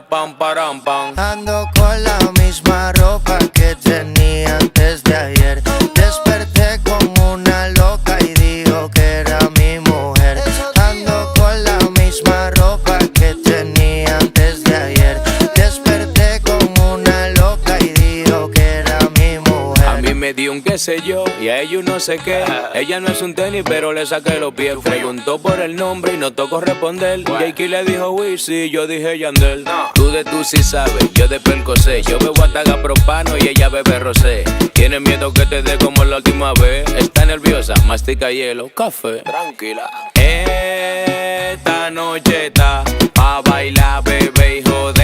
pam, param, pam. Ando con la misma ropa que tenía antes de ayer. Desperté con una loca y dijo que era mi mujer. Ando con la misma ropa que tenía antes de ayer. Desperté con una loca y dijo que era mi mujer. A mí me dio un qué sé yo y a ellos no sé qué. Ella no es un tenis pero le saqué los pies. Preguntó por el nombre y no tocó responder. Jakey le dijo Wizzy, yo dije Yandel. Tú de tú sí sabes, yo de Percocé. Yo bebo hasta propano y ella bebe rosé. Tiene miedo que te dé como la última vez. Está nerviosa, mastica hielo, café. Tranquila. Esta noche está pa' bailar, bebé y joder.